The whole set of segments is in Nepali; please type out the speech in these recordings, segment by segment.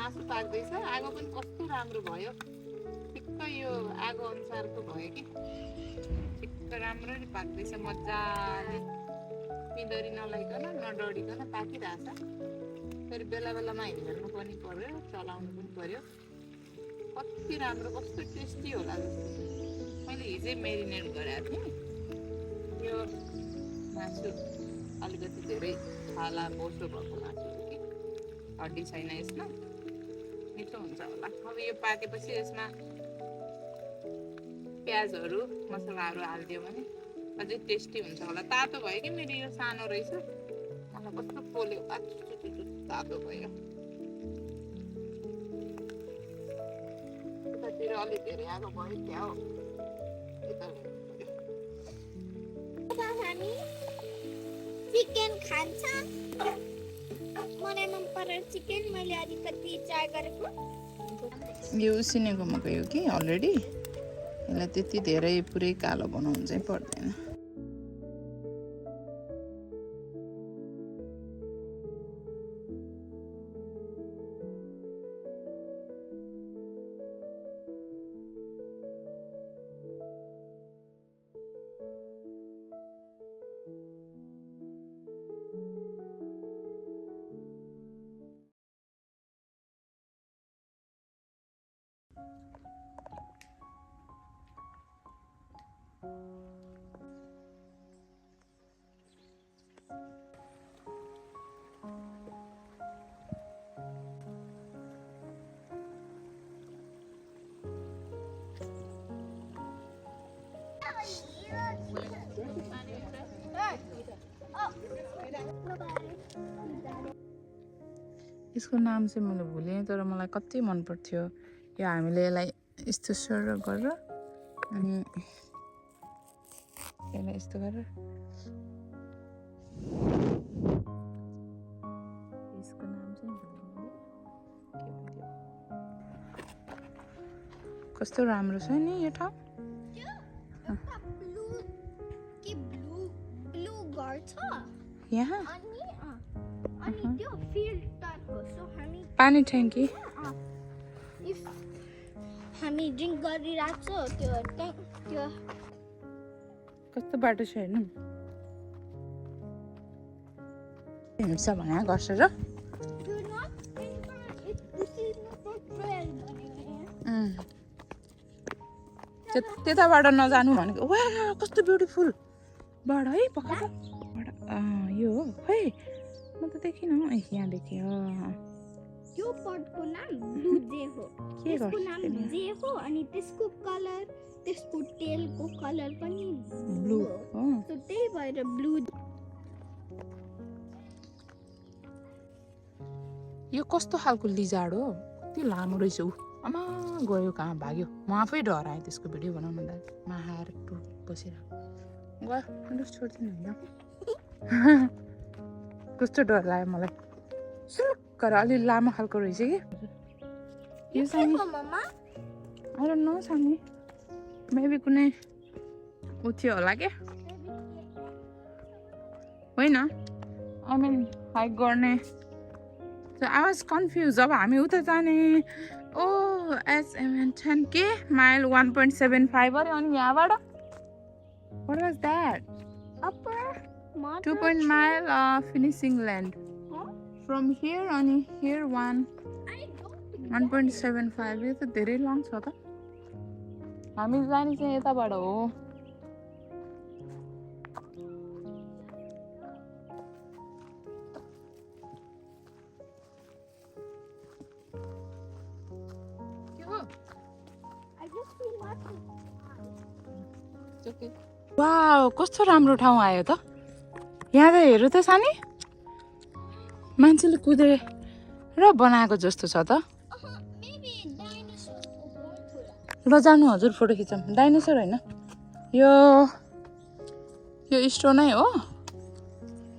मासु पाक्दैछ। आगो पनि कस्तो राम्रो भयो, ठिक्क यो आगो अनुसारको भयो कि ठिक्क राम्ररी पाक्दैछ मजाले, पिँधरी नलाइकन नडढिकन पाकिरहेछ। फेरि बेला बेलामा हेर्नु पनि पर्यो, चलाउनु पनि पर्यो। कति राम्रो, कस्तो टेस्टी होला जस्तो। मैले हिजै मेरिनेट गरेको थिएँ। यो मासु अलिकति धेरै छाला बोसो भएको मासु हो कि, हड्डी छैन यसमा, मिठो हुन्छ होला। अब यो पाकेपछि यसमा प्याजहरू मसलाहरू हालिदियो भने अझै टेस्टी हुन्छ होला। तातो भयो कि मेरो यो सानो रहेछ, मलाई कस्तो पोल्यो, तातो भयो। यतातिर अलि धेरै आगो भयो क्या हो। हामी चिकन खान्छ, मलाई मन परेर चिकन मैले अलिकति ट्राई गरेको। यो उसिनेको मकै हो कि अलरेडी, यसलाई त्यति धेरै पुरै कालो बनाउनु चाहिँ पर्दैन। यसको नाम चाहिँ मैले भुलेँ, तर मलाई कति मन पर्थ्यो। यो हामीले यसलाई यस्तो सर गरेर अनि यसलाई यस्तो गरेर यसको नाम चाहिँ भुलेँ मैले, के भन्थ्यो। कस्तो राम्रो छ नि यो ठाउँ। ब्लू घर छ यहाँ अनि त्यो फिल्टरको, सो हामी पानी ट्याङ्की। इफ हामी ड्रिङ्क गरिराख्छौँ त्यो कस्तो बाटो छ हेर्नु, हिँड्छ भने गर्छ र त्यताबाट नजानु भनेको। वा कस्तो ब्युटिफुल बाड है, पक्का यो हो खै, म त देखिनँ। यहाँ देखेँ। यो पटको नाम ब्लू जे हो, त्यसको नाम जे हो, अनि त्यसको कलर, त्यसको टेलको कलर पनि ब्लू हो, सो त्यही भएर ब्लू। यो कस्तो खालको लिजार्ड हो, त्यो लामो रहेछ। ऊ आमा गयो कहाँ भाग्यो, म आफै डराएँ त्यसको भिडियो बनाउनु त। माहार बसेर गयो, छोड्दिनँ होइन। कस्तो डर लाग्यो मलाई, सुलुक्कर अलि लामो खालको रहेछ कि यो सानी। आई डोन्ट नो सानी, मेबी कुनै ऊ थियो होला क्या, होइन आई मिन हाइक गर्ने। I was confuse. अब हामी उता जाने ओ SM10 के माइल 1.75 अरे, अनि यहाँबाट what was that? Upper 2 mile finishing land from here अनि here 1.75। यो त धेरै लङ छ त। हामी जाने चाहिँ यताबाट हो। वाउ कस्तो राम्रो ठाउँ आयो त। यहाँ त हेर त सानी, मान्छेले कुदेर बनाएको जस्तो छ त। ल जानु हजुर, फोटो खिचौँ। डाइनोसर होइन, यो स्टोन नै हो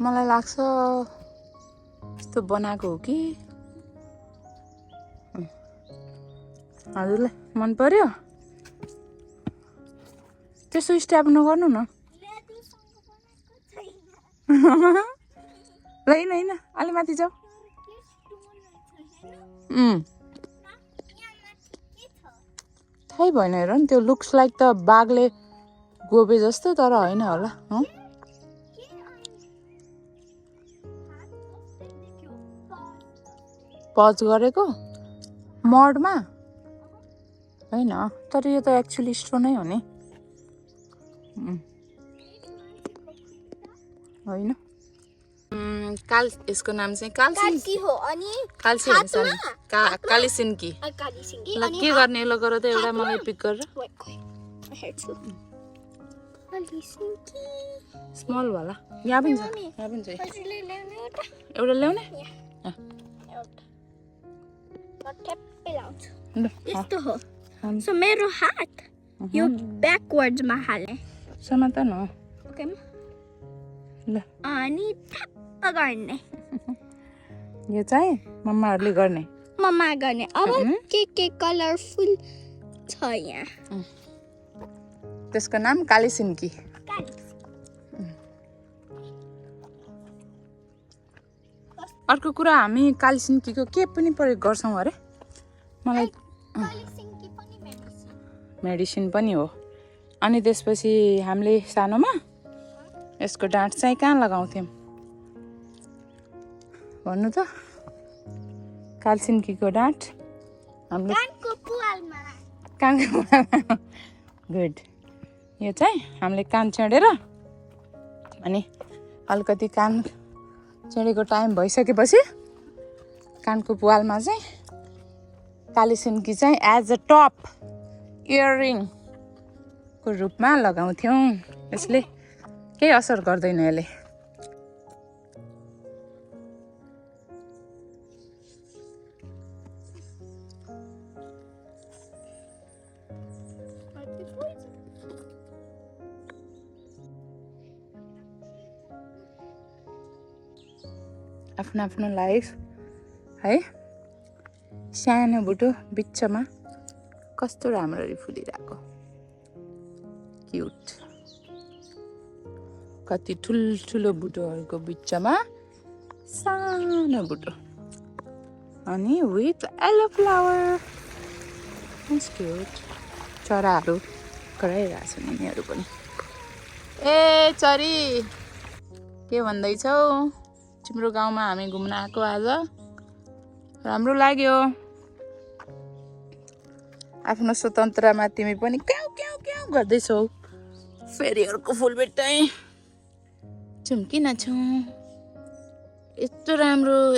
मलाई लाग्छ, यस्तो बनाएको हो कि। हजुरलाई मन पर्यो? त्यसो स्ट्याप नगर्नु न। ल होइन अलि माथि जाऊ। थाहै भएन हेर नि त्यो लुक्स लाइक त बाघले गोबे जस्तो तर होइन होला पज गरेको मडमा होइन तर यो त एक्चुअली स्टोन नै हो नि होइन यसको नाम चाहिँ काल्सी हो अनि कालीसिन्की कालीसिन्की ल के गर्ने ल गर त एउटा मलाई पिक गरेर कालीसिन्की स्मल वाला यहाँ पनि छ हजुरले ल्याउने एउटा ल्याउने ठ्याप्पै लाउँछु ल यस्तो हो सो मेरो हात यो ब्याकवर्ड्समा हाल्ने समाता न ओके ल अनि ठ्याप्प गर्ने यो चाहिँ मम्माहरूले गर्ने मम्मा गर्ने अब के कलरफुल छ यहाँ त्यसको नाम कालीसिन्की अर्को कुरा हामी कालीसिन्कीको के पनि प्रयोग गर्छौँ अरे मलाई मेडिसिन पनि हो अनि त्यसपछि हामीले सानोमा यसको डाँठ चाहिँ कहाँ लगाउँथ्यौँ भन्नु त कालीसिन्कीको डाँठ हामीले कानको गुड यो चाहिँ हामीले कान चढेर अनि अलिकति कान चढेको टाइम भइसकेपछि कानको पुवालमा चाहिँ कालीसिन्की चाहिँ एज अ टप इयररिङको रूपमा लगाउँथ्यौँ यसले केही असर गर्दैन यसले आफ्नो आफ्नो लाइफ है सानो बुटो बिचमा कस्तो राम्ररी फुलिरहेको क्युट कति ठुल्ठुलो बुटोहरूको बिचमा सानो बुटो अनि विथ येलो फ्लावर क्युट चराहरू कराइरहेछन् यिनीहरू पनि ए चरी के भन्दैछौ तिम्रो गाउँमा हामी घुम्न आएको आज राम्रो लाग्यो आफ्नो स्वतन्त्रमा तिमी पनि क्याउ क्याउ क्याउ गर्दैछौ फेरि अर्को फुल बेट्टै चुम्किन छौँ यस्तो राम्रो